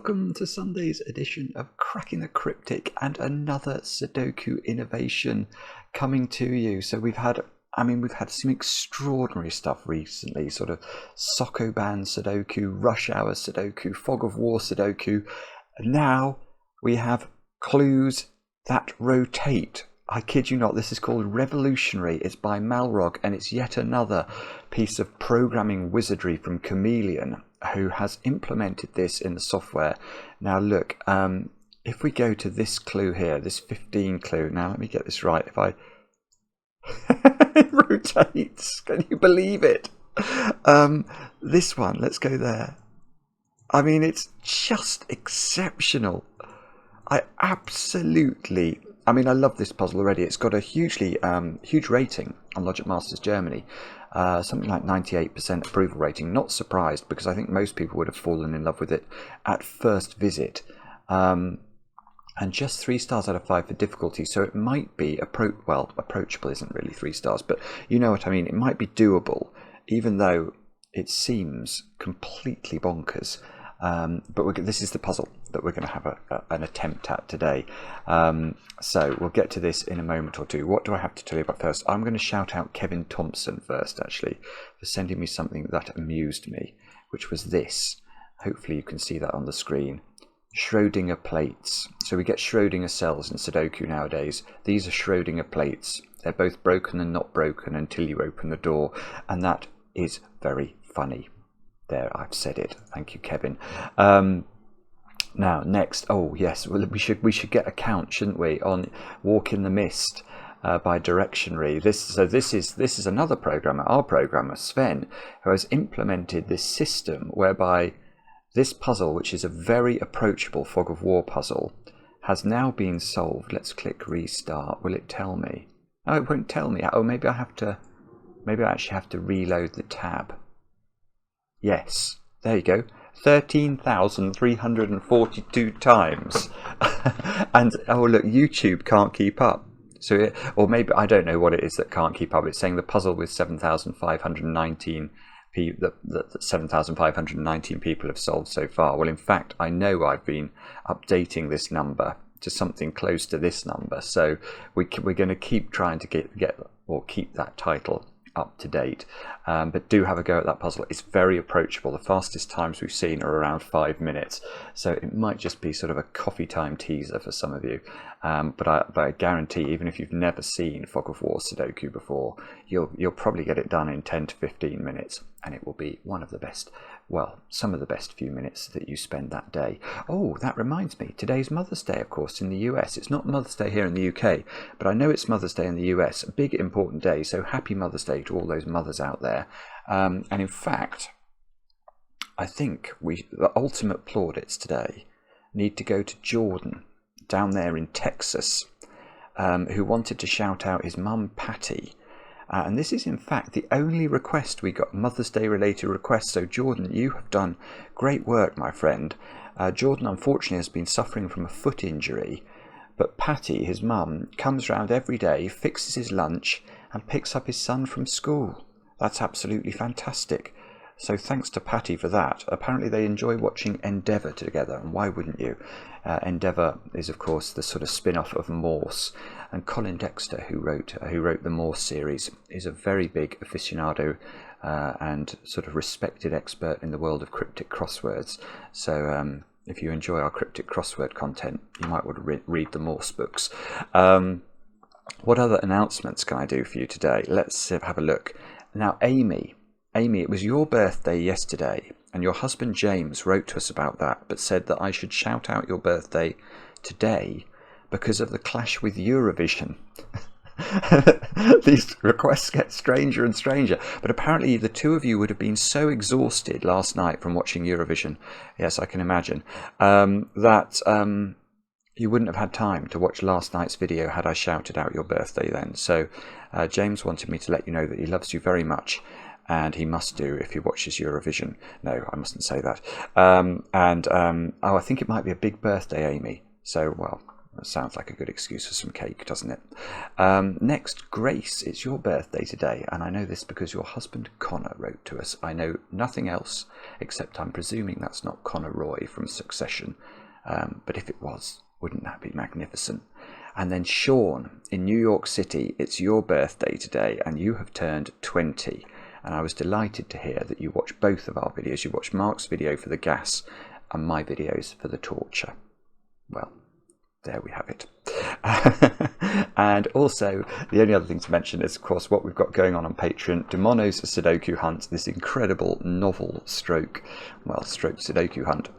welcome to Sunday's edition of Cracking the Cryptic and another Sudoku innovation coming to you. So we've had some extraordinary stuff recently, sort of sokoban Sudoku, rush hour Sudoku, fog of war Sudoku. And now we have clues that rotate. I kid you not, this is called Revolutionary. It's by Malrog, and it's yet another piece of programming wizardry from Chameleon, who has implemented this in the software. Now look, if we go to this clue here, this 15 clue, now let me get this right. If I it rotates, can you believe it? This one, let's go there. I mean, it's just exceptional. I love this puzzle already. It's got a huge rating on Logic Masters Germany, something like 98% approval rating. Not surprised, because I think most people would have fallen in love with it at first visit. And just 3 stars out of 5 for difficulty, so it might be approachable isn't really 3 stars, but you know what I mean. It might be doable, even though it seems completely bonkers. But this is the puzzle that we're going to have an attempt at today. So we'll get to this in a moment or two. What do I have to tell you about first? I'm going to shout out Kevin Thompson first, actually, for sending me something that amused me, which was this. Hopefully you can see that on the screen. Schrödinger plates. So we get Schrödinger cells in Sudoku nowadays. These are Schrödinger plates. They're both broken and not broken until you open the door, and that is very funny. There, I've said it. Thank you, Kevin. Now, next. Oh, yes. Well, we should get a count, shouldn't we, on Walk in the Mist by Directionary. This is another programmer, our programmer Sven, who has implemented this system whereby this puzzle, which is a very approachable fog of war puzzle, has now been solved. Let's click restart. Will it tell me? Oh, it won't tell me. Oh, maybe I actually have to reload the tab. Yes, there you go. 13,342 times. And oh look, YouTube can't keep up. So or maybe I don't know what it is that can't keep up. It's saying the puzzle with 7,519 people that 7,519 people have solved so far. Well, in fact, I know I've been updating this number to something close to this number. So we're going to keep trying to keep that title up to date, but do have a go at that puzzle. It's very approachable. The fastest times we've seen are around 5 minutes, so it might just be sort of a coffee time teaser for some of you, but I guarantee, even if you've never seen Fog of War Sudoku before, you'll probably get it done in 10 to 15 minutes, and it will be one of the best, well, some of the best few minutes that you spend that day. Oh, that reminds me, today's Mother's Day, of course, in the US. It's not Mother's Day here in the UK, but I know it's Mother's Day in the US. A big, important day, so happy Mother's Day to all those mothers out there. And in fact, I think the ultimate plaudits today need to go to Jordan, down there in Texas, who wanted to shout out his mum, Patty. And this is, in fact, the only request we got, Mother's Day related request. So Jordan, you have done great work, my friend. Jordan, unfortunately, has been suffering from a foot injury, but Patty, his mum, comes round every day, fixes his lunch, and picks up his son from school. That's absolutely fantastic. So thanks to Patty for that. Apparently they enjoy watching Endeavour together, and why wouldn't you? Endeavour is, of course, the sort of spin-off of Morse, and Colin Dexter, who wrote the Morse series, is a very big aficionado and sort of respected expert in the world of cryptic crosswords. So if you enjoy our cryptic crossword content, you might want to read the Morse books. What other announcements can I do for you today? Let's have a look. Now, Amy, it was your birthday yesterday, and your husband James wrote to us about that, but said that I should shout out your birthday today because of the clash with Eurovision. These requests get stranger and stranger, but apparently the two of you would have been so exhausted last night from watching Eurovision, yes, I can imagine, that you wouldn't have had time to watch last night's video had I shouted out your birthday then. So James wanted me to let you know that he loves you very much, and he must do if he watches Eurovision. No, I mustn't say that. Oh, I think it might be a big birthday, Amy. So, well, That sounds like a good excuse for some cake, doesn't it? Next, Grace, it's your birthday today, and I know this because your husband Connor wrote to us. I know nothing else, except I'm presuming that's not Connor Roy from Succession, but if it was, wouldn't that be magnificent? And then Sean, in New York City, it's your birthday today, and you have turned 20. And I was delighted to hear that you watched both of our videos. You watched Mark's video for the gas and my videos for the torture. Well, there we have it. And also, the only other thing to mention is, of course, what we've got going on Patreon. DiMono's Sudoku Hunt, this incredible novel stroke Sudoku Hunt.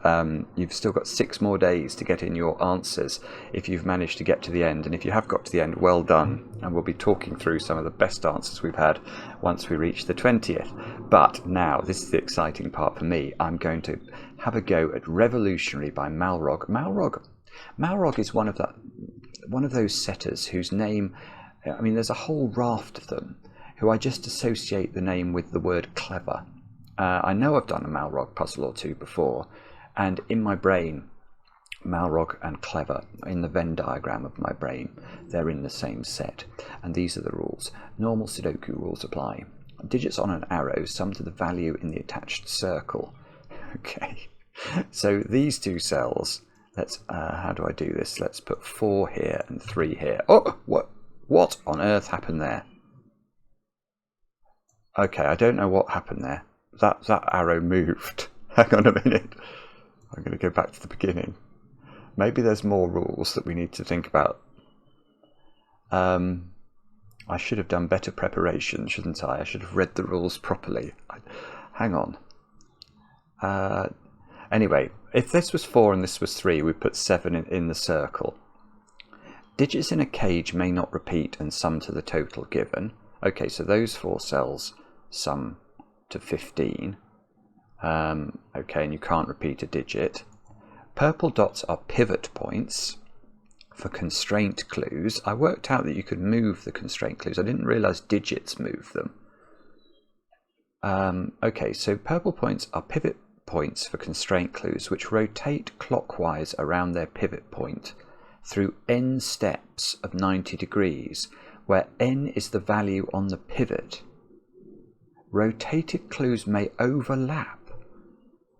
You've still got 6 more days to get in your answers if you've managed to get to the end. And if you have got to the end, well done. And we'll be talking through some of the best answers we've had once we reach the 20th. But now, this is the exciting part for me. I'm going to have a go at Revolutionary by Malrog. Malrog is one of those setters whose name, I mean, there's a whole raft of them who I just associate the name with the word clever. I know I've done a Malrog puzzle or two before, and in my brain, Malrog and clever, in the Venn diagram of my brain, they're in the same set. And these are the rules. Normal Sudoku rules apply. Digits on an arrow sum to the value in the attached circle. Okay, so these 2 cells, let's, how do I do this? Let's put 4 here and 3 here. Oh, what on earth happened there? Okay, I don't know what happened there. That arrow moved. Hang on a minute. I'm going to go back to the beginning. Maybe there's more rules that we need to think about. I should have done better preparation, shouldn't I? I should have read the rules properly. Hang on. Anyway, if this was 4 and this was 3, we put 7 in the circle. Digits in a cage may not repeat and sum to the total given. Okay, so those 4 cells sum to 15. Okay, and you can't repeat a digit. Purple dots are pivot points for constraint clues. I worked out that you could move the constraint clues. I didn't realise digits move them. Okay, so purple points are pivot points for constraint clues which rotate clockwise around their pivot point through n steps of 90 degrees, where n is the value on the pivot. Rotated clues may overlap,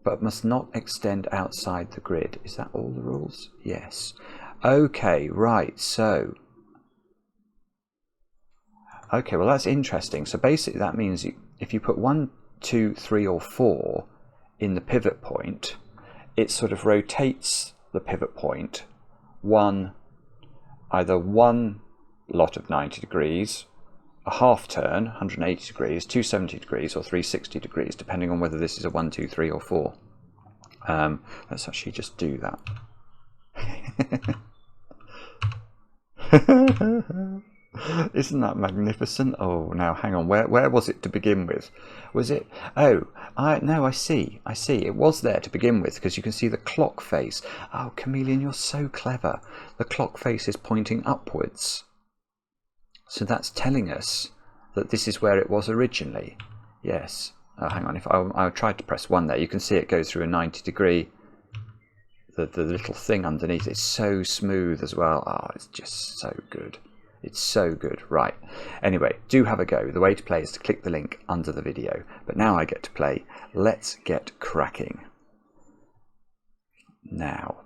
but must not extend outside the grid. Is that all the rules? Yes. Okay, right, so... Okay, well that's interesting. So basically that means if you put 1, 2, 3 or 4 in the pivot point, it sort of rotates the pivot point either one lot of 90 degrees, a half turn, 180 degrees, 270 degrees, or 360 degrees, depending on whether this is a 1, 2, 3 or 4. Let's actually just do that. Isn't that magnificent? Oh, now hang on. Where was it to begin with? Was it? Oh, no, I see. It was there to begin with because you can see the clock face. Oh, Chameleon, you're so clever. The clock face is pointing upwards. So that's telling us that this is where it was originally. Yes. Oh, hang on. If I tried to press 1 there, you can see it goes through a 90 degree. The little thing underneath is so smooth as well. Oh, it's just so good. It's so good. Right. Anyway, do have a go. The way to play is to click the link under the video. But now I get to play. Let's get cracking. Now,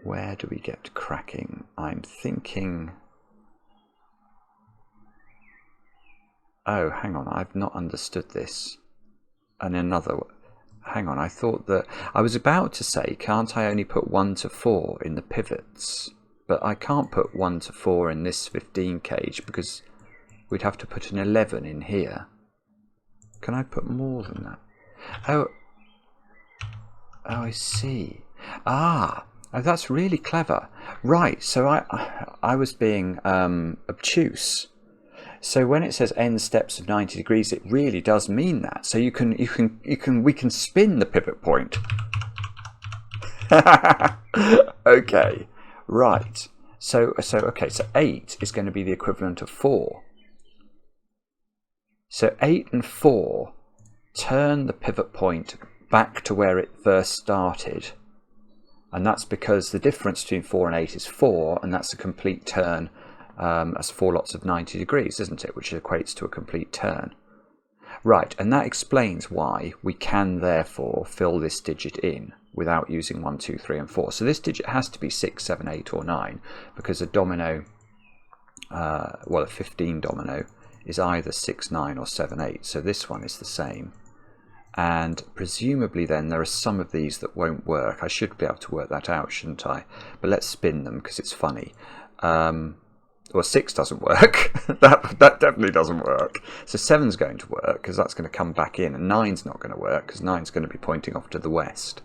where do we get cracking? I'm thinking... Oh, hang on. I've not understood this. And another... Hang on. I thought that... I was about to say, can't I only put 1 to 4 in the pivots? But I can't put 1 to 4 in this 15 cage because we'd have to put an 11 in here. Can I put more than that? Oh, I see. Ah, oh, that's really clever. Right, so I was being obtuse. So when it says n steps of 90 degrees, it really does mean that. So we can spin the pivot point. Okay. Right, so 8 is going to be the equivalent of 4. So 8 and 4 turn the pivot point back to where it first started. And that's because the difference between 4 and 8 is 4, and that's a complete turn. That's 4 lots of 90 degrees, isn't it? Which equates to a complete turn. Right, and that explains why we can therefore fill this digit in without using 1, 2, 3, and 4. So this digit has to be 6, 7, 8, or 9, because a domino, well, a 15 domino is either 6, 9, or 7, 8. So this one is the same. And presumably then there are some of these that won't work. I should be able to work that out, shouldn't I? But let's spin them because it's funny. Well, 6 doesn't work. that definitely doesn't work. So 7's going to work because that's going to come back in, and 9's not going to work because 9's going to be pointing off to the west.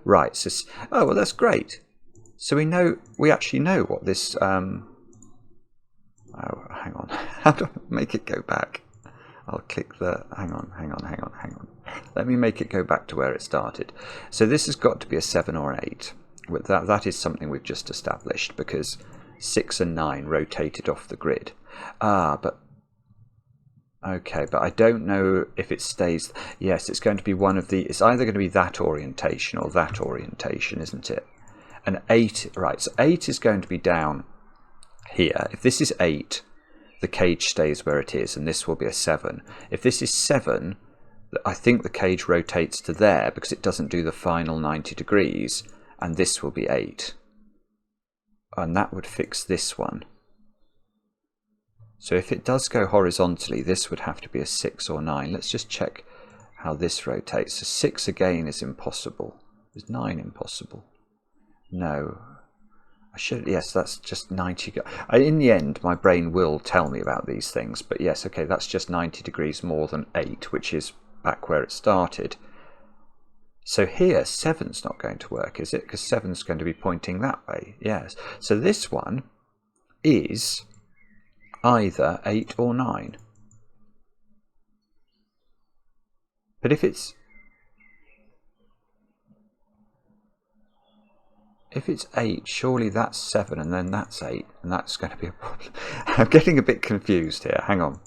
Right. So, oh well, that's great. So we actually know what this. Oh, hang on. How do I make it go back? I'll click the. Hang on. Let me make it go back to where it started. So this has got to be a 7 or an 8. That is something we've just established because 6 and 9 rotated off the grid. But okay, but I don't know if it stays. Yes, it's going to be one of the. It's either going to be that orientation or that orientation, isn't it? And 8, right? So 8 is going to be down here. If this is 8, the cage stays where it is, and this will be a 7. If this is 7, I think the cage rotates to there because it doesn't do the final 90 degrees, and this will be 8. And that would fix this one. So if it does go horizontally, this would have to be a 6 or 9. Let's just check how this rotates. So 6 again is impossible. Is 9 impossible? No. I should, yes, that's just 90. In the end, my brain will tell me about these things. But yes, okay, that's just 90 degrees more than 8, which is back where it started. So here, 7's not going to work, is it? Because 7's going to be pointing that way. Yes. So this one is either 8 or 9. But if it's 8, surely that's 7 and then that's 8, and that's going to be a problem. I'm getting a bit confused here. Hang on.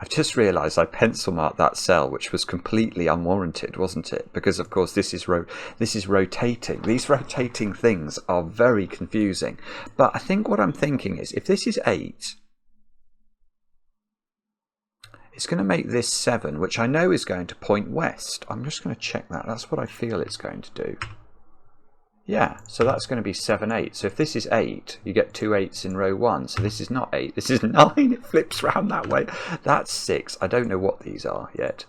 I've just realised I pencil marked that cell, which was completely unwarranted, wasn't it? Because of course this is rotating. These rotating things are very confusing. But I think what I'm thinking is, if this is 8, it's going to make this 7, which I know is going to point west. I'm just going to check that. That's what I feel it's going to do. Yeah, so that's going to be 7, 8. So if this is 8, you get 2 8s in row 1. So this is not 8, this is 9. It flips round that way. That's 6. I don't know what these are yet.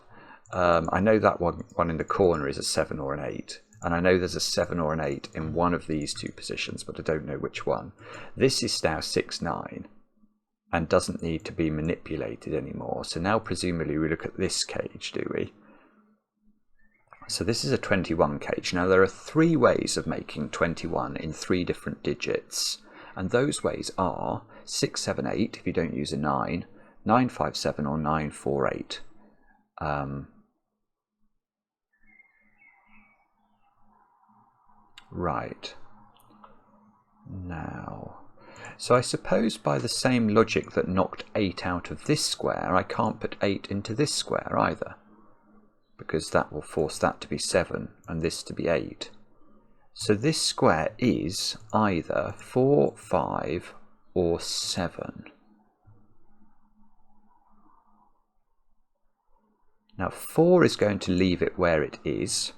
I know that one in the corner is a 7 or an 8. And I know there's a 7 or an 8 in one of these two positions, but I don't know which one. This is now 6, 9 and doesn't need to be manipulated anymore. So now presumably we look at this cage, do we? So this is a 21 cage. Now there are 3 ways of making 21 in 3 different digits, and those ways are 6, 7, 8 if you don't use a 9, 9, 5, 7 or 9, 4, 8. Right. Now, so I suppose by the same logic that knocked 8 out of this square, I can't put 8 into this square either, because that will force that to be 7 and this to be 8. So this square is either 4, 5 or 7. Now 4 is going to leave it where it is,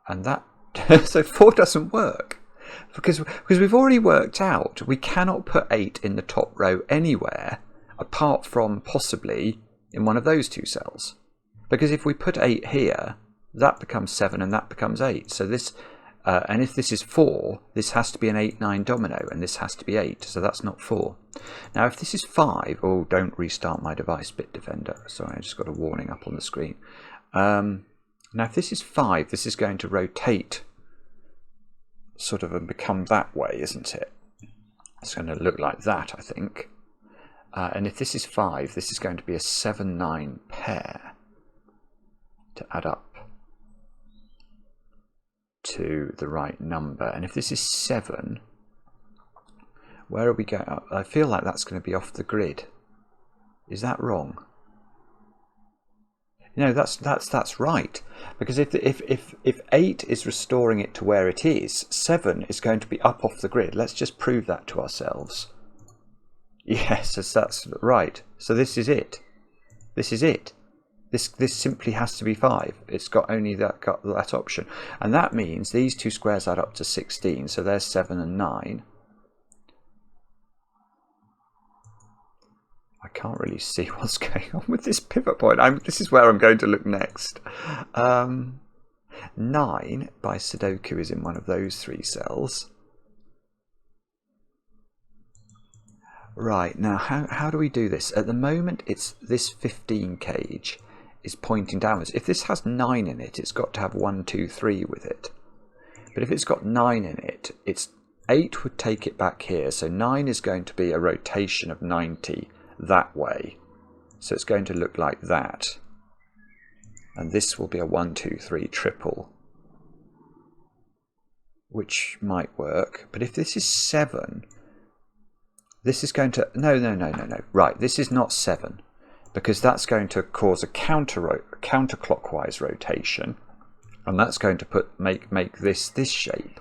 and that so 4 doesn't work because we've already worked out we cannot put 8 in the top row anywhere apart from possibly in one of those 2 cells, because if we put 8 here, that becomes 7 and that becomes 8. So this and if this is 4, this has to be an 8, 9 domino, and this has to be 8, so that's not 4. Now if this is 5, oh, don't restart my device, Bitdefender. Sorry, I just got a warning up on the screen. Now if this is 5, this is going to rotate sort of and become that way, isn't it? It's going to look like that, I think. And if this is 5, this is going to be a 7, 9 pair to add up to the right number. And if this is 7, where are we going? I feel like that's going to be off the grid. Is that wrong? You know, that's right. Because if 8 is restoring it to where it is, 7 is going to be up off the grid. Let's just prove that to ourselves. Yes, that's right. So this is it. This is it. This simply has to be 5. It's got only that option. And that means these two squares add up to 16. So there's 7 and 9. I can't really see what's going on with this pivot point. This is where I'm going to look next. 9 by Sudoku is in one of those 3 cells. Right, now how do we do this? At the moment, it's this 15 cage is pointing downwards. If this has 9 in it, it's got to have 1, 2, 3 with it. But if it's got 9 in it, 8 would take it back here. So 9 is going to be a rotation of 90 that way. So it's going to look like that. And this will be a 1, 2, 3 triple, which might work. But if this is 7, this is going to... No. Right, this is not 7, because that's going to cause a counterclockwise rotation, and that's going to make this shape,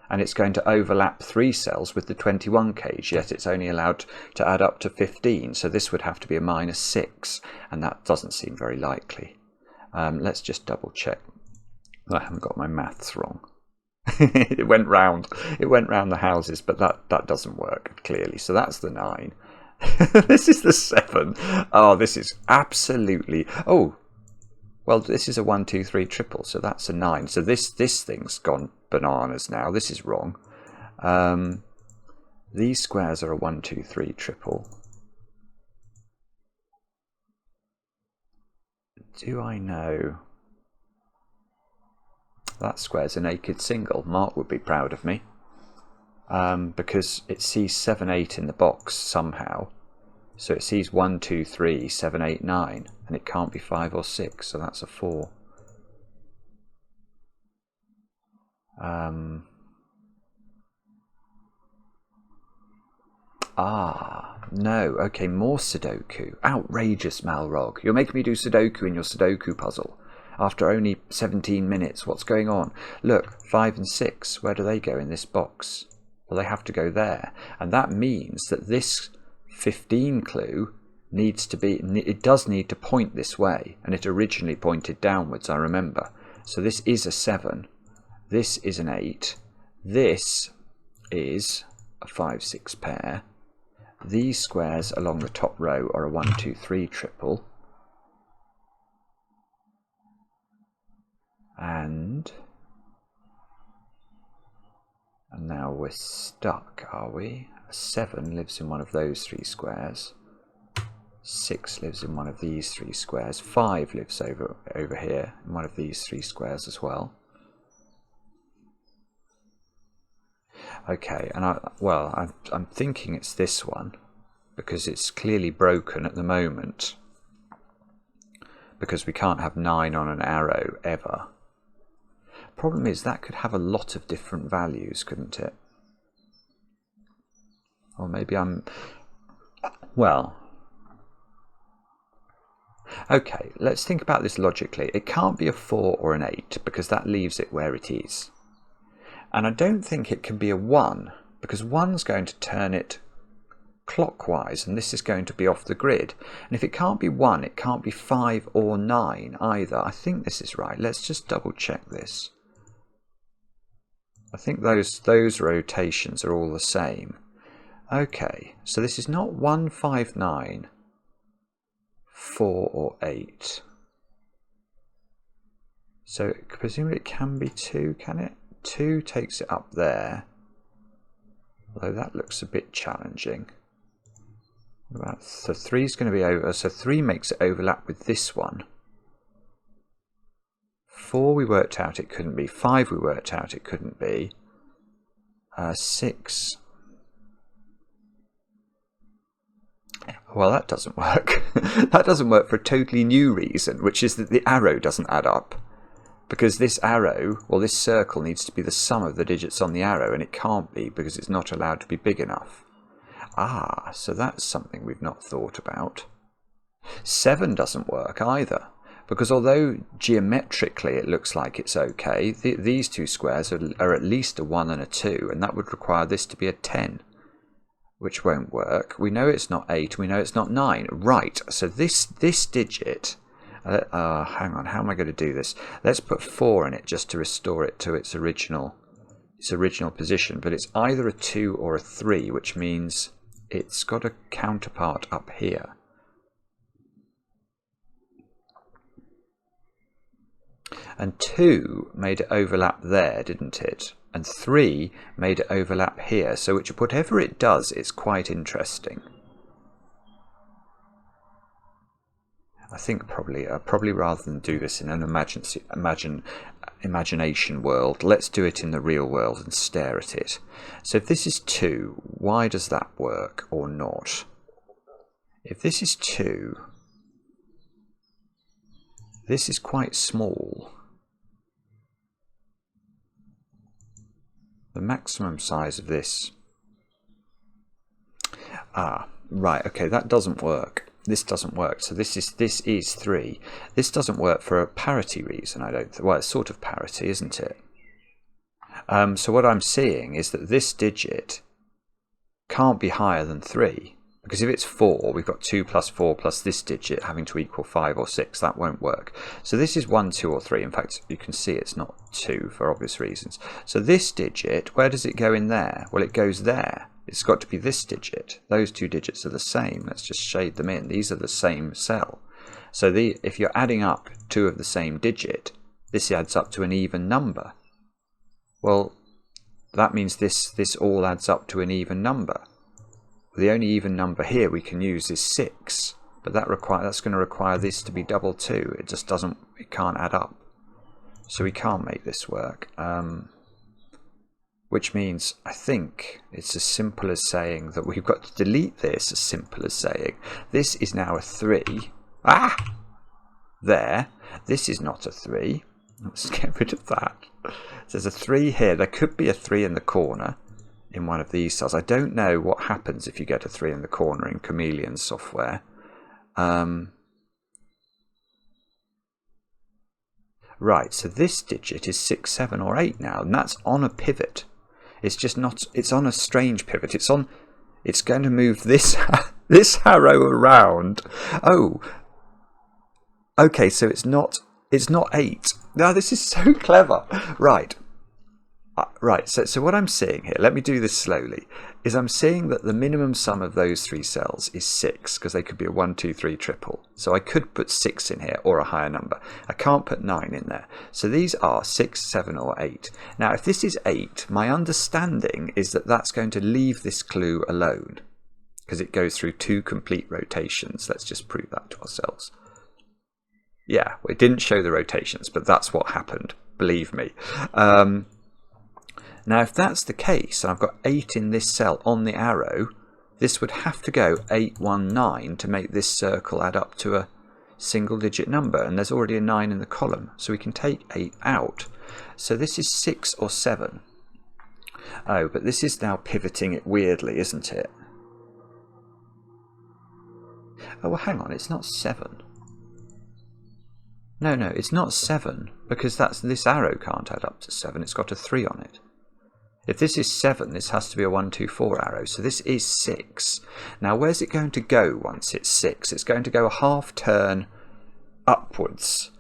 and it's going to overlap 3 cells with the 21 cage, yet it's only allowed to add up to 15, so this would have to be a -6, and that doesn't seem very likely. Let's just double check. I haven't got my maths wrong. It went round the houses, but that doesn't work clearly. So that's the 9. This is the 7. Oh, this is absolutely... Oh, well, this is a 1, 2, 3 triple, so that's a 9. So this thing's gone bananas now. This is wrong. These squares are a 1, 2, 3 triple. Do I know? That square's a naked single. Mark would be proud of me. Because it sees 7, 8 in the box somehow. So it sees 1, 2, 3, 7, 8, 9. And it can't be 5 or 6, so that's a 4. No. Okay, more Sudoku. Outrageous, Malrog. You're making me do Sudoku in your Sudoku puzzle. After only 17 minutes, what's going on? Look, 5 and 6, where do they go in this box? Well, they have to go there. And that means that this 15 clue needs to be, it does need to point this way. And it originally pointed downwards, I remember. So this is a 7. This is an 8. This is a 5, 6 pair. These squares along the top row are a 1, 2, 3 triple. And now we're stuck, are we? A 7 lives in one of those 3 squares. 6 lives in one of these 3 squares. 5 lives over here in one of these 3 squares as well. Okay, and I'm thinking it's this one, because it's clearly broken at the moment, because we can't have 9 on an arrow ever. Problem is that could have a lot of different values, couldn't it? Or maybe well, okay, let's think about this logically. It can't be a 4 or an 8, because that leaves it where it is. And I don't think it can be a 1, because 1's going to turn it clockwise, and this is going to be off the grid. And if it can't be 1, it can't be 5 or 9 either. I think this is right. Let's just double check this. I think those rotations are all the same. Okay, so this is not 1, 5, 9, 4 or 8. So presumably it can be 2, can it? 2 takes it up there, although that looks a bit challenging. So 3 is going to be over, so 3 makes it overlap with this one. 4 we worked out it couldn't be, 5 we worked out it couldn't be, 6. Well, that doesn't work. That doesn't work for a totally new reason, which is that the arrow doesn't add up. Because this arrow, well, this circle needs to be the sum of the digits on the arrow, and it can't be because it's not allowed to be big enough. So that's something we've not thought about. 7 doesn't work either, because although geometrically it looks like it's okay, these two squares are at least a 1 and a 2, and that would require this to be a 10, which won't work. We know it's not 8, we know it's not 9. Right, so this digit, hang on, how am I going to do this? Let's put 4 in it just to restore it to its original position, but it's either a 2 or a 3, which means it's got a counterpart up here. And 2 made it overlap there, didn't it? And 3 made it overlap here. So whatever it does, it's quite interesting. I think probably rather than do this in an imagination world, let's do it in the real world and stare at it. So if this is 2, why does that work or not? If this is 2, this is quite small. The maximum size of this... right, okay, that doesn't work. This doesn't work. So this is 3. This doesn't work for a parity reason, I don't think. Well, it's sort of parity, isn't it? So what I'm seeing is that this digit can't be higher than 3. Because if it's 4, we've got 2 plus 4 plus this digit having to equal 5 or 6. That won't work. So this is 1, 2 or 3. In fact, you can see it's not 2 for obvious reasons. So this digit, where does it go in there? Well, it goes there. It's got to be this digit. Those two digits are the same. Let's just shade them in. These are the same cell. So if you're adding up 2 of the same digit, this adds up to an even number. Well, that means this all adds up to an even number. The only even number here we can use is 6, but that's going to require this to be double 2. It just doesn't. It can't add up. So we can't make this work. Which means, I think, it's as simple as saying that we've got to delete this, as simple as saying, this is now a 3. There. This is not a 3. Let's get rid of that. There's a 3 here. There could be a 3 in the corner in one of these cells. I don't know what happens if you get a 3 in the corner in Chameleon software. Right, so this digit is 6, 7 or 8 now, and that's on a pivot. It's just not, it's on a strange pivot. It's going to move this arrow around. Oh, okay, so it's not 8. Now this is so clever. Right. Right, so what I'm seeing here, let me do this slowly, is I'm seeing that the minimum sum of those 3 cells is 6, because they could be a 1, 2, 3 triple. So I could put 6 in here, or a higher number. I can't put 9 in there. So these are 6, 7, or 8. Now, if this is 8, my understanding is that that's going to leave this clue alone, because it goes through 2 complete rotations. Let's just prove that to ourselves. Yeah, it didn't show the rotations, but that's what happened, believe me. Now, if that's the case, and I've got 8 in this cell on the arrow, this would have to go 8, 1, 9 to make this circle add up to a single-digit number, and there's already a 9 in the column, so we can take 8 out. So this is 6 or 7. Oh, but this is now pivoting it weirdly, isn't it? Oh, well, hang on, it's not 7. No, it's not 7, because this arrow can't add up to 7. It's got a 3 on it. If this is 7, this has to be a 1, 2, 4 arrow. So this is 6. Now, where's it going to go once it's 6? It's going to go a half turn upwards.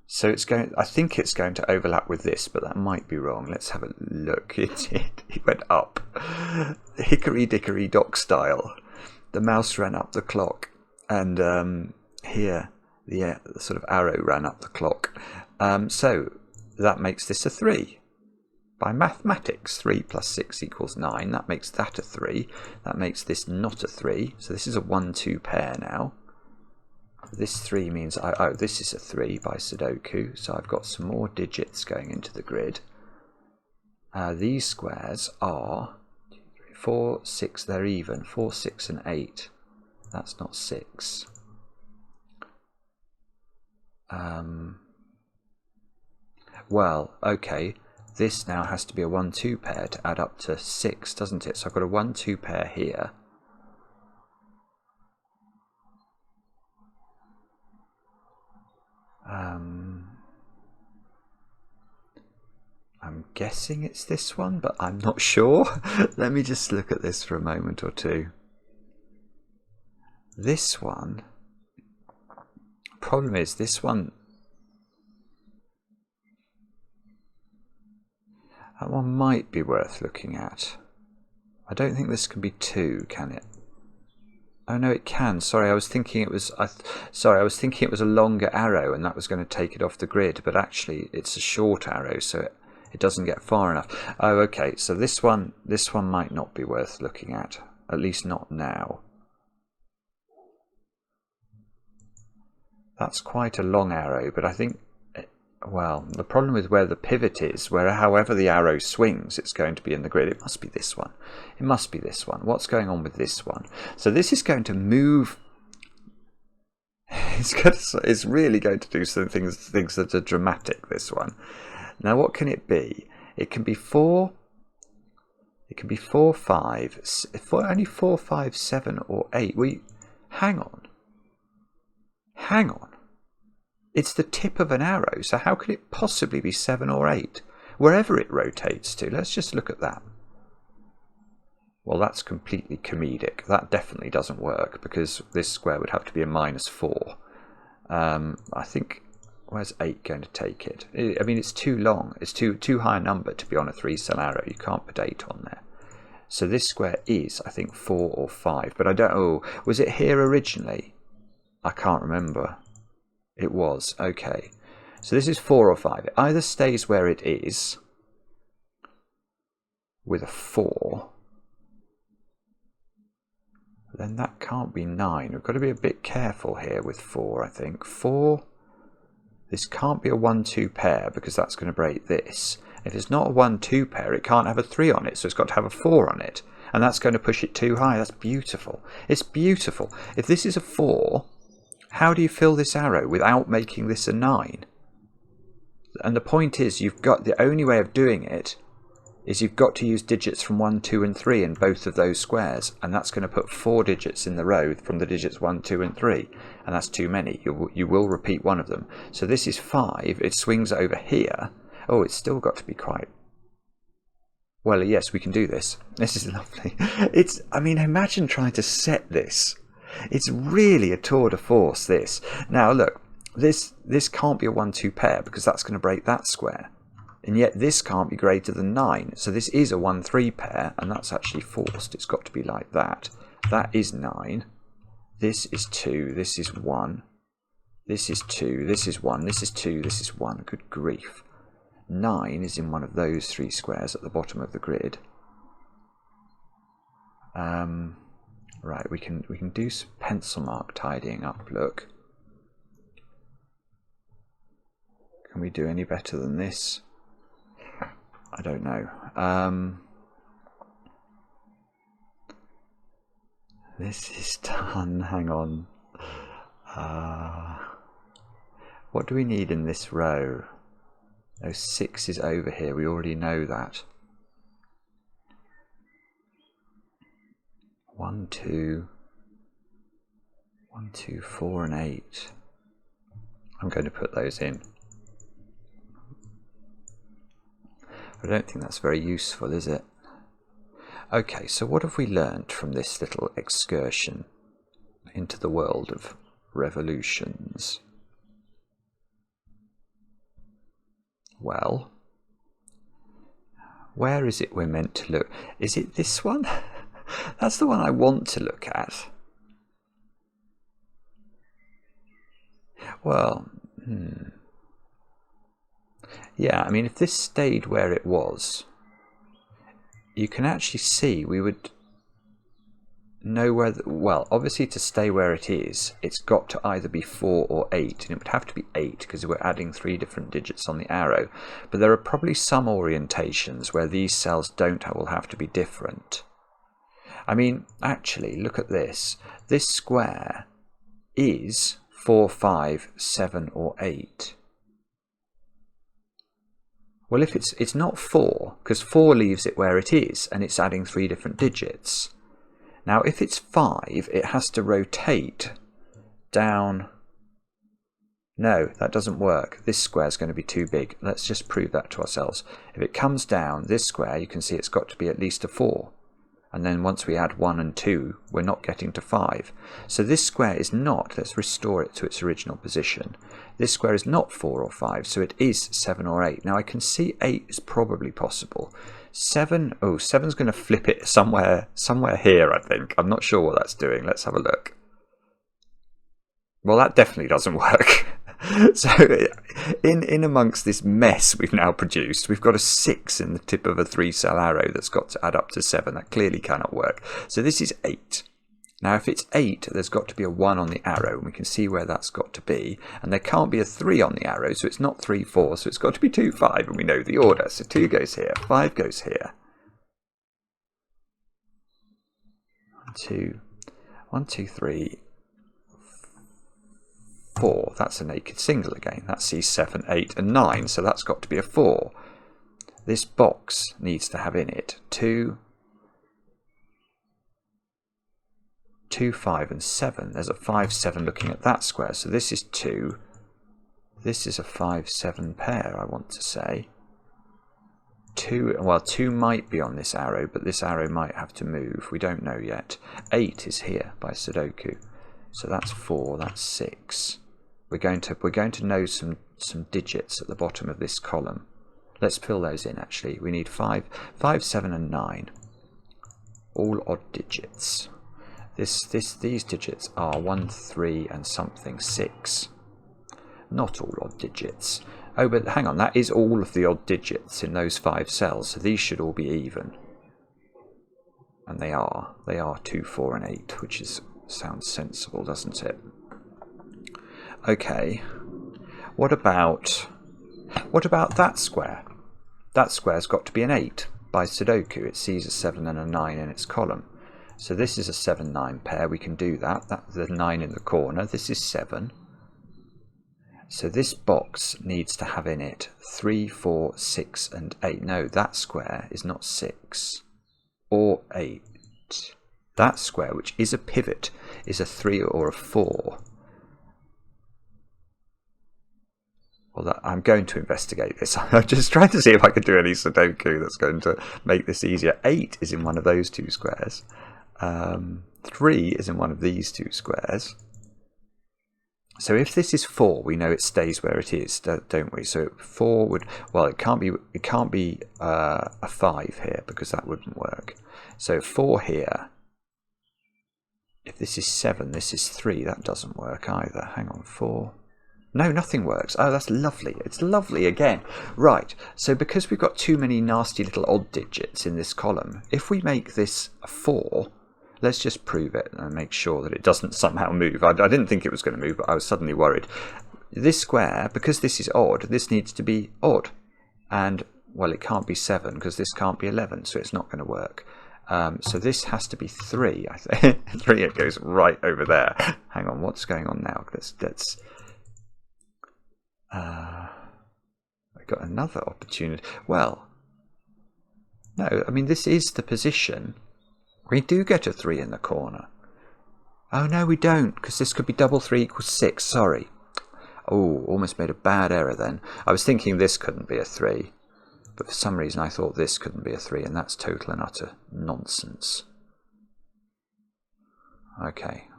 So it's going. I think it's going to overlap with this, but that might be wrong. Let's have a look. It went up. Hickory dickory dock style. The mouse ran up the clock, and here the sort of arrow ran up the clock. So that makes this a 3. By mathematics, 3 plus 6 equals 9. That makes that a 3. That makes this not a 3. So this is a 1, 2 pair now. This 3 means, oh, this is a 3 by Sudoku. So I've got some more digits going into the grid. These squares are 2, 3, 4, 6. They're even. 4, 6, and 8. That's not 6. Well, okay. This now has to be a 1, 2 pair to add up to 6, doesn't it? So I've got a 1, 2 pair here. I'm guessing it's this one, but I'm not sure. Let me just look at this for a moment or two. This one, problem is this one, that one might be worth looking at. I don't think this can be 2, can it? Oh no, it can. Sorry, I was thinking it was. Sorry, I was thinking it was a longer arrow, and that was going to take it off the grid. But actually, it's a short arrow, so it doesn't get far enough. Oh, okay. So this one might not be worth looking at least not now. That's quite a long arrow, but I think, well, the problem with where the pivot is, where however the arrow swings, it's going to be in the grid. It must be this one. It must be this one. What's going on with this one? So this is going to move. It's really going to do some things that are dramatic, this one. Now, what can it be? It can be 4. It can be 4, 5, only 4, 5, 7, or 8. Hang on. Hang on. It's the tip of an arrow, so how could it possibly be 7 or 8? Wherever it rotates to, let's just look at that. Well, that's completely comedic. That definitely doesn't work, because this square would have to be a -4. I think, where's 8 going to take it? I mean, it's too long. It's too high a number to be on a 3-cell arrow. You can't put 8 on there. So this square is, I think, 4 or 5. But I don't, oh, was it here originally? I can't remember. It was, okay. So this is 4 or 5. It either stays where it is with a 4. Then that can't be 9. We've got to be a bit careful here with 4, I think. 4, this can't be a 1-2 pair because that's going to break this. If it's not a 1-2 pair, it can't have a 3 on it, so it's got to have a 4 on it. And that's going to push it too high. That's beautiful. It's beautiful. If this is a 4, how do you fill this arrow without making this a 9? And the point is, the only way of doing it is you've got to use digits from 1, 2, and 3 in both of those squares, and that's going to put 4 digits in the row from the digits 1, 2, and 3, and that's too many. You will repeat one of them. So this is 5. It swings over here. Oh, it's still got to be quite. Well, yes, we can do this. This is lovely. I mean, imagine trying to set this. It's really a tour de force, this. Now, look, this can't be a 1-2 pair because that's going to break that square. And yet this can't be greater than 9. So this is a 1-3 pair, and that's actually forced. It's got to be like that. That is 9. This is 2. This is 1. This is 2. This is 1. This is 2. This is 1. Good grief. 9 is in one of those 3 squares at the bottom of the grid. Right, we can do some pencil mark tidying up, look. Can we do any better than this? I don't know. This is done. Hang on. What do we need in this row? Oh, 6 is over here. We already know that. 1, 2, 1, 2, 4, and 8. I'm going to put those in. I don't think that's very useful, is it? Okay, so what have we learnt from this little excursion into the world of revolutions? Well, where is it we're meant to look? Is it this one? That's the one I want to look at. Well, yeah, I mean, if this stayed where it was, you can actually see we would know where, well, obviously to stay where it is, it's got to either be 4 or 8, and it would have to be 8 because we're adding 3 different digits on the arrow. But there are probably some orientations where these cells will have to be different. I mean, actually, look at this. This square is 4, 5, 7, or 8. Well, if it's not 4, because 4 leaves it where it is, and it's adding 3 different digits. Now, if it's 5, it has to rotate down No, that doesn't work. This square is going to be too big. Let's just prove that to ourselves. If it comes down, this square, you can see it's got to be at least a 4. And then once we add 1 and 2, we're not getting to 5. So this square is not, let's restore it to its original position. This square is not 4 or 5, so it is 7 or 8. Now I can see 8 is probably possible. 7, oh, 7's going to flip it somewhere here, I think. I'm not sure what that's doing. Let's have a look. Well, that definitely doesn't work. So in amongst this mess we've now produced, we've got a 6 in the tip of a 3-cell arrow that's got to add up to 7. That clearly cannot work. So this is 8. Now if it's 8, there's got to be a 1 on the arrow, and we can see where that's got to be. And there can't be a 3 on the arrow, so it's not 3, 4, so it's got to be 2, 5, and we know the order. So 2 goes here, 5 goes here. 1, 2, 3, 4. That's a naked single again. That sees 7, 8 and 9, so that's got to be a 4. This box needs to have in it 2, 5 and 7. There's a 5, 7 looking at that square, so this is 2. This is a 5, 7 pair, I want to say. 2, well, 2 might be on this arrow, but this arrow might have to move. We don't know yet. 8 is here by Sudoku. So that's 4, that's 6. We're going to know some digits at the bottom of this column. Let's fill those in actually. We need 5, 7 and 9. All odd digits. These digits are 1, 3 and something 6. Not all odd digits. Oh, but hang on, that is all of the odd digits in those 5 cells, so these should all be even. And they are. They are 2, 4 and 8, which sounds sensible, doesn't it? Okay. What about that square? That square's got to be an 8 by Sudoku. It sees a 7 and a 9 in its column. So this is a 7, 9 pair. We can do that. That's the 9 in the corner. This is 7. So this box needs to have in it 3, 4, 6 and 8. No, that square is not 6 or 8. That square, which is a pivot, is a 3 or a 4. Well, I'm going to investigate this. I'm just trying to see if I can do any Sudoku that's going to make this easier. 8 is in one of those 2 squares. 3 is in one of these 2 squares. So if this is 4, we know it stays where it is, don't we? So 4 would, well, it can't be a 5 here because that wouldn't work. So 4 here. If this is 7, this is 3. That doesn't work either. Hang on, 4. No, nothing works. Oh, that's lovely. It's lovely again. Right, so because we've got too many nasty little odd digits in this column, if we make this a 4, let's just prove it and make sure that it doesn't somehow move. I didn't think it was going to move, but I was suddenly worried. This square, because this is odd, this needs to be odd. And, well, it can't be 7 because this can't be 11, so it's not going to work. So this has to be 3, I think. 3, it goes right over there. Hang on, what's going on now? I've got another opportunity. Well, no, I mean, this is the position. We do get a 3 in the corner. Oh, no, we don't, because this could be double 3 equals 6. Sorry. Oh, almost made a bad error then. I was thinking this couldn't be a 3, but for some reason I thought this couldn't be a 3, and that's total and utter nonsense. Okay.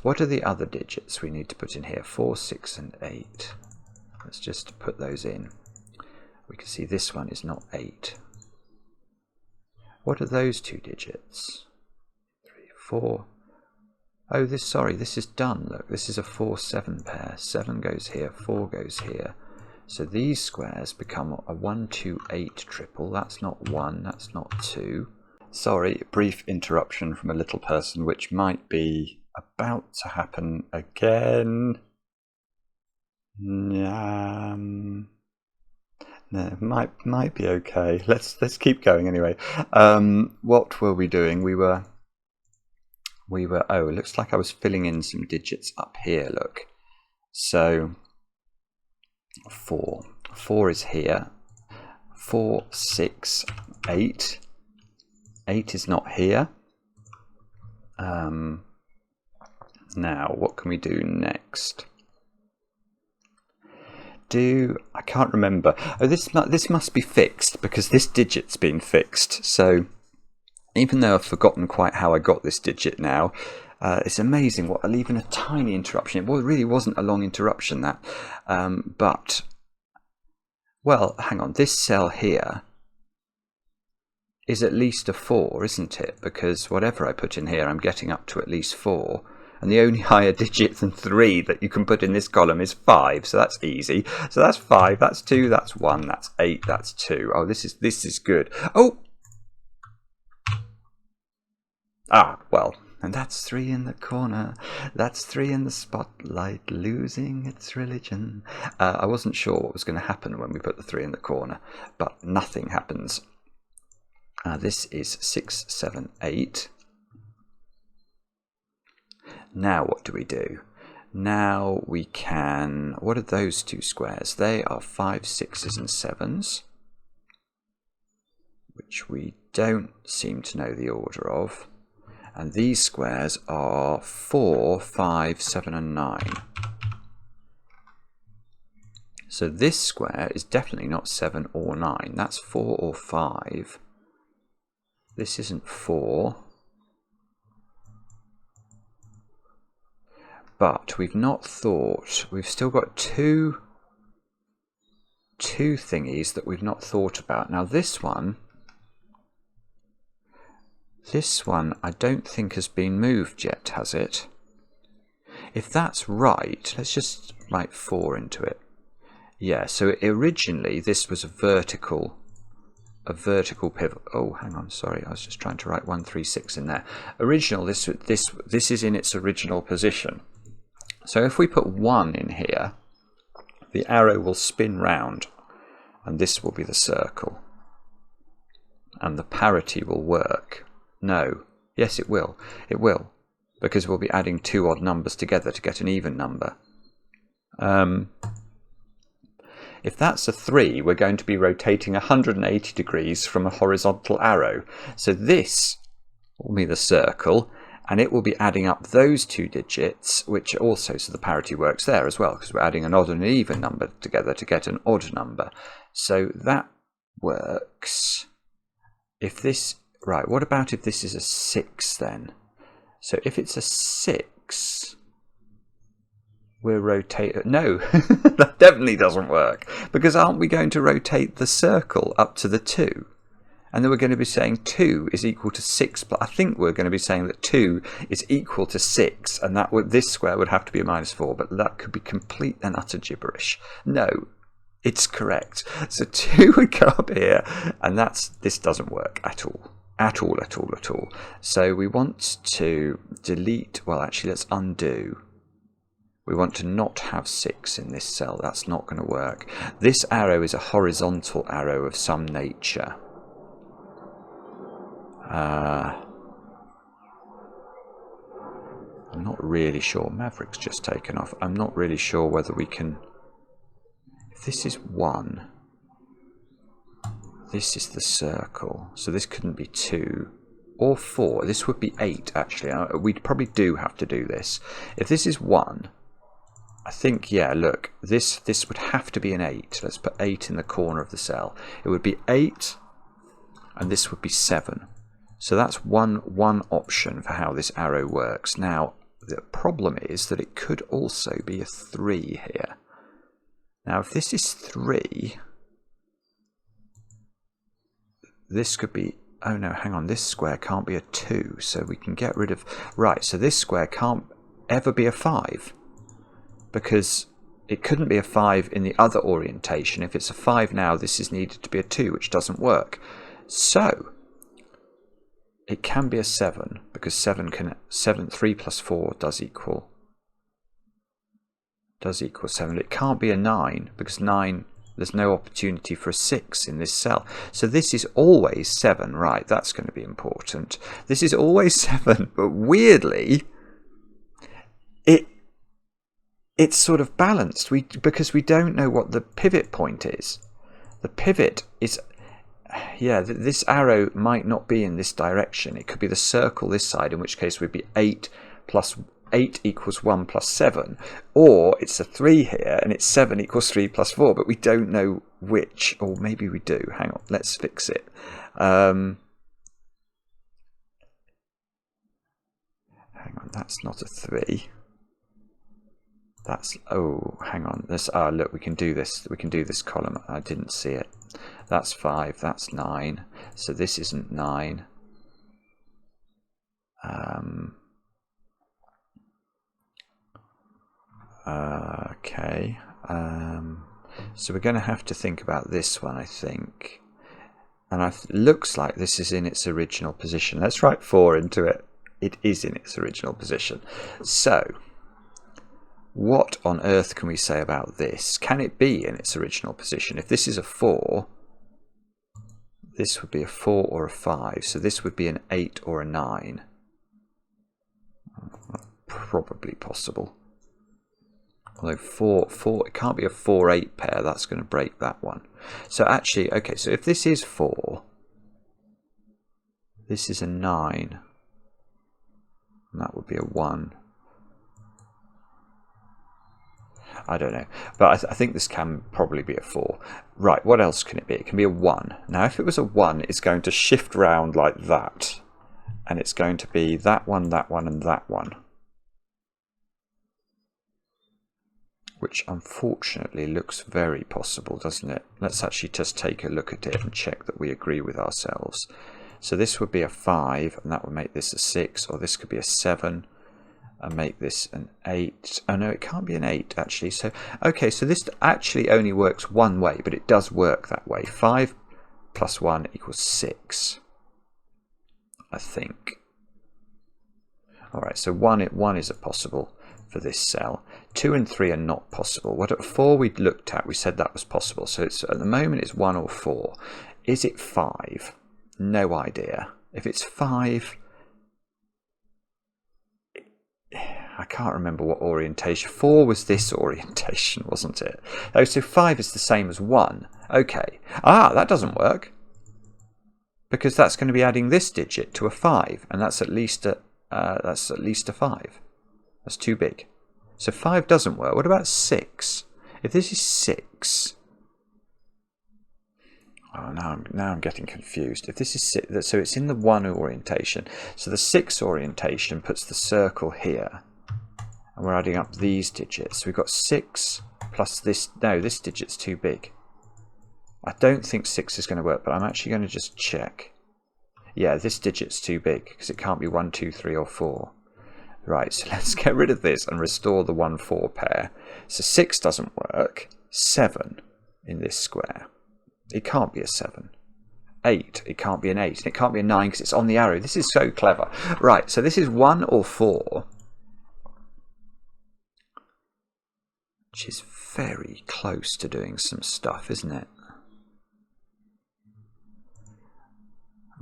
What are the other digits we need to put in here? 4, 6 and 8. Let's just put those in. We can see this one is not 8. What are those 2 digits? 3, 4. Oh, this is done. Look, this is a 4, 7 pair. 7 goes here, 4 goes here. So these squares become a 1, 2, 8 triple. That's not 1, that's not 2. Sorry, brief interruption from a little person, which might be about to happen again. No, might be okay. Let's keep going anyway. What were we doing? We were. Oh, it looks like I was filling in some digits up here. Look, so 4. 4 is here. 4, 6, 8. 8 is not here. Now, what can we do next? do? I can't remember. Oh, this must be fixed because this digit's been fixed. So even though I've forgotten quite how I got this digit now, it's amazing what even a tiny interruption. It really wasn't a long interruption, that. But, well, hang on. This cell here is at least a 4, isn't it? Because whatever I put in here, I'm getting up to at least 4. And the only higher digit than 3 that you can put in this column is 5, so that's easy. So that's 5, that's 2, that's 1, that's 8, that's 2. Oh, this is good. Oh! Ah, well, and that's 3 in the corner. That's 3 in the spotlight, losing its religion. I wasn't sure what was going to happen when we put the 3 in the corner, but nothing happens. This is 6, 7, 8. Now what do we do? Now we can... What are those two squares? They are 5, 6s and 7s, which we don't seem to know the order of. And these squares are 4, 5, 7 and 9. So this square is definitely not 7 or 9. That's 4 or 5. This isn't 4. But we've not thought, we've still got two thingies that we've not thought about. Now this one I don't think has been moved yet, has it? If that's right, let's just write 4 into it. Yeah, so originally this was a vertical pivot. Oh, hang on, sorry, I was just trying to write 1, 3, 6 in there. This is in its original position. So if we put 1 in here, the arrow will spin round, and this will be the circle. And the parity will work. No. Yes, it will. It will. Because we'll be adding 2 odd numbers together to get an even number. If that's a 3, we're going to be rotating 180 degrees from a horizontal arrow. So this will be the circle, and it will be adding up those 2 digits, which also, so the parity works there as well, because we're adding an odd and an even number together to get an odd number. So that works. If this, right, what about if this is a 6 then? So if it's a 6, we're rotating, no, that definitely doesn't work, because aren't we going to rotate the circle up to the 2? And then we're going to be saying 2 is equal to 6. I think we're going to be saying that 2 is equal to 6, and that this square would have to be a -4, but that could be complete and utter gibberish. No, it's correct. So 2 would go up here, and this doesn't work at all. At all. So we want to delete, well, actually, let's undo. We want to not have 6 in this cell. That's not going to work. This arrow is a horizontal arrow of some nature. I'm not really sure. Maverick's just taken off. I'm not really sure whether we can... If this is 1, this is the circle. So this couldn't be 2 or 4. This would be 8, actually. We probably do have to do this. If this is 1, I think, yeah, look, this would have to be an 8. Let's put 8 in the corner of the cell. It would be 8, and this would be 7. So that's one option for how this arrow works. Now, the problem is that it could also be a 3 here. Now, if this is 3, this could be... Oh no, hang on, this square can't be a 2, so we can get rid of... Right, so this square can't ever be a 5, because it couldn't be a 5 in the other orientation. If it's a 5 now, this is needed to be a 2, which doesn't work. So... it can be a 7, because 3 plus 4 does equal 7. It can't be a 9, because 9, there's no opportunity for a 6 in this cell. So this is always 7, right? That's going to be important. This is always 7, but weirdly, it's sort of balanced because we don't know what the pivot point is. The pivot is... Yeah, this arrow might not be in this direction. It could be the circle this side, in which case we'd be 8 plus 8 equals 1 plus 7, or it's a 3 here and it's 7 equals 3 plus 4, but we don't know which, or maybe we do. Hang on, let's fix it. Hang on, that's not a 3. That's, oh, hang on. This, look, we can do this. We can do this column. I didn't see it. That's 5. That's 9. So this isn't 9. Okay. So we're going to have to think about this one, I think. And it looks like this is in its original position. Let's write 4 into it. It is in its original position. So, what on earth can we say about this? Can it be in its original position? If this is a 4, this would be a 4 or a 5. So this would be an 8 or a 9. Probably possible. Although 4, it can't be a 4-8 pair. That's going to break that one. So actually, okay, so if this is 4, this is a 9, and that would be a 1. I don't know, but I think this can probably be a 4. Right, what else can it be? It can be a 1. Now, if it was a 1, it's going to shift round like that, and it's going to be that one, and that one. Which unfortunately looks very possible, doesn't it? Let's actually just take a look at it and check that we agree with ourselves. So this would be a 5, and that would make this a 6, or this could be a 7, and make this an 8. Oh no, it can't be an 8 actually. So, okay, so this actually only works one way, but it does work that way. 5 plus 1 equals 6, I think. Alright, so 1 is a possible for this cell. 2 and 3 are not possible. What at 4 we looked at, we said that was possible. So it's, at the moment it's 1 or 4. Is it 5? No idea. If it's 5, I can't remember what orientation. 4 was this orientation, wasn't it? Oh, so 5 is the same as 1. Okay. That doesn't work. Because that's going to be adding this digit to a 5, and that's at least a 5. That's too big. So 5 doesn't work. What about 6? If this is 6, oh, now I'm getting confused. If this is 6, so it's in the 1 orientation. So the 6 orientation puts the circle here, and we're adding up these digits. So we've got 6 plus this. No, this digit's too big. I don't think 6 is going to work, but I'm actually going to just check. Yeah, this digit's too big because it can't be 1, 2, 3, or 4. Right, so let's get rid of this and restore the 1, 4 pair. So 6 doesn't work. 7 in this square. It can't be a 7. 8, it can't be an 8. And it can't be a 9 because it's on the arrow. This is so clever. Right, so this is 1 or 4. Which is very close to doing some stuff, isn't it?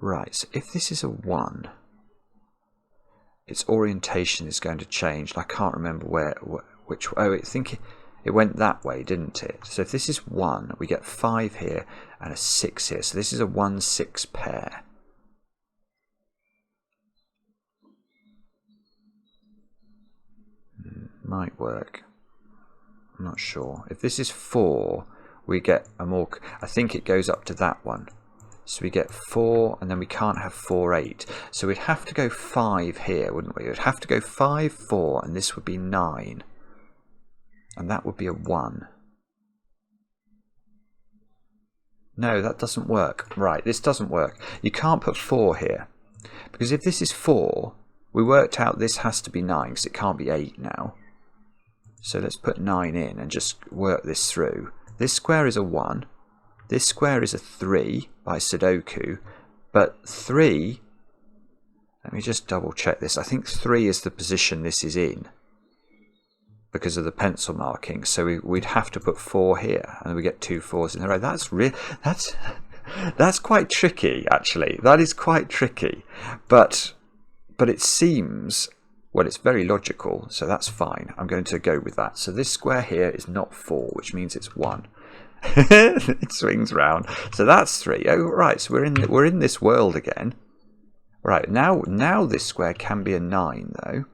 Right, so if this is a 1, its orientation is going to change. I can't remember which. Oh, I think it went that way, didn't it? So if this is 1, we get 5 here and a 6 here. So this is a 1, 6 pair. Might work. I'm not sure. If this is 4, we get a more. I think it goes up to that one. So we get 4, and then we can't have 4, 8. So we'd have to go 5 here, wouldn't we? We'd have to go 5, 4, and this would be 9. And that would be a 1. No, that doesn't work. Right, this doesn't work. You can't put 4 here. Because if this is 4, we worked out this has to be 9, because it can't be 8 now. So let's put 9 in and just work this through. This square is a 1. This square is a 3 by Sudoku, but 3, let me just double check this. I think 3 is the position this is in because of the pencil marking. So we'd have to put 4 here, and we get 2 4s in a row. That's quite tricky, actually. That is quite tricky, but it seems, well, it's very logical, so that's fine. I'm going to go with that. So this square here is not 4, which means it's 1. It swings round. So that's 3. Oh, right. So we're in this world again. Right, now this square can be a 9 though.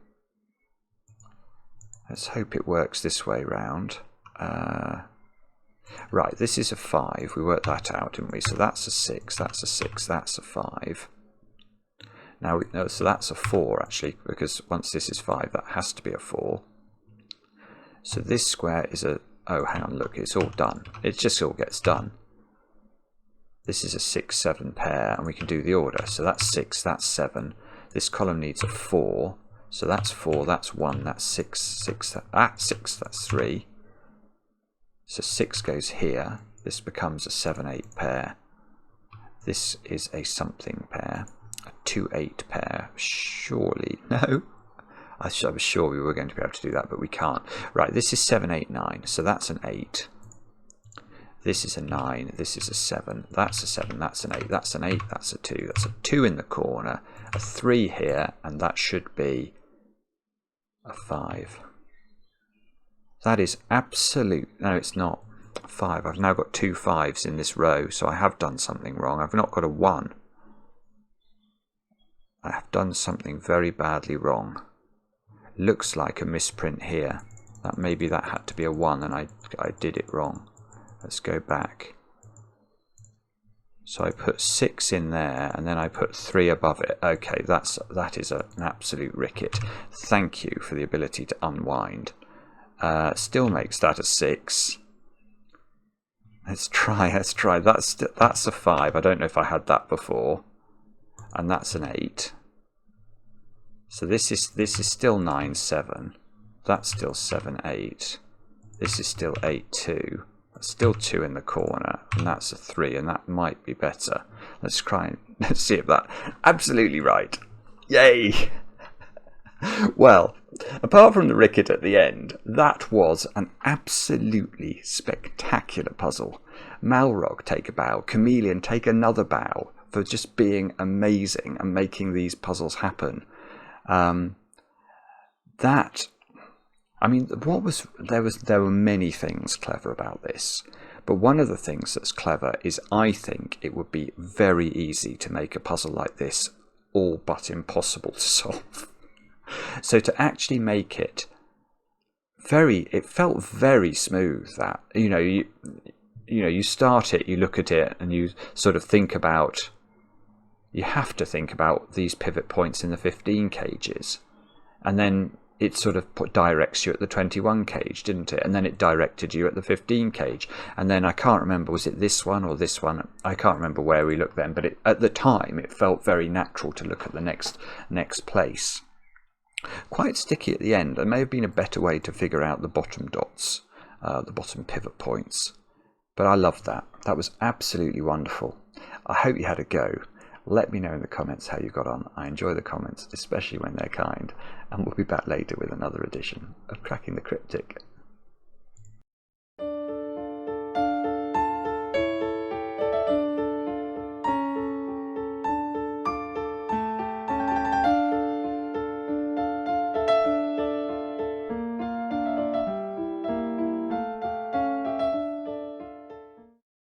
Let's hope it works this way round. Right, this is a 5. We worked that out, didn't we? So that's a 6, that's a 6, that's a 5. Now, so that's a 4 actually, because once this is 5, that has to be a 4. So this square is a... Oh, hang on, look, it's all done. It just all gets done. This is a 6, 7 pair, and we can do the order. So that's 6, that's 7. This column needs a 4. So that's 4, that's 1, that's 6, 6, that's 6, that's 3. So 6 goes here. This becomes a 7, 8 pair. This is a something pair. A 2, 8 pair. Surely, no. I was sure we were going to be able to do that, but we can't. Right, this is 7, 8, 9. So that's an 8. This is a 9. This is a 7. That's a 7. That's an 8. That's an 8. That's a 2. That's a 2 in the corner. A 3 here, and that should be a 5. That is absolute. No, it's not. 5. I've now got 2 5s in this row, so I have done something wrong. I've not got a 1. I have done something very badly wrong. Looks like a misprint here. That maybe that had to be a 1 and I did it wrong. Let's go back. So I put 6 in there and then I put 3 above it. Okay, that is an absolute ricket. Thank you for the ability to unwind. Still makes that a 6. Let's try. That's a 5. I don't know if I had that before. And that's an 8. So this is still 9, 7. That's still 7, 8. This is still 8, 2. That's still 2 in the corner, and that's a 3, and that might be better. Let's try and let's see if that absolutely right. Yay! Well, apart from the ricket at the end, that was an absolutely spectacular puzzle. Malrog, take a bow. Chameleon, take another bow for just being amazing and making these puzzles happen. I mean, there were many things clever about this, but one of the things that's clever is I think it would be very easy to make a puzzle like this, all but impossible to solve. So to actually make it it felt very smooth. That you start it, you look at it, and you sort of think about. You have to think about these pivot points in the 15 cages, and then it sort of directs you at the 21 cage, didn't it? And then it directed you at the 15 cage. And then I can't remember, was it this one or this one? I can't remember where we looked then, but at the time it felt very natural to look at the next place. Quite sticky at the end. There may have been a better way to figure out the bottom dots, the bottom pivot points. But I loved that. That was absolutely wonderful. I hope you had a go. Let me know in the comments how you got on. I enjoy the comments, especially when they're kind. And we'll be back later with another edition of Cracking the Cryptic.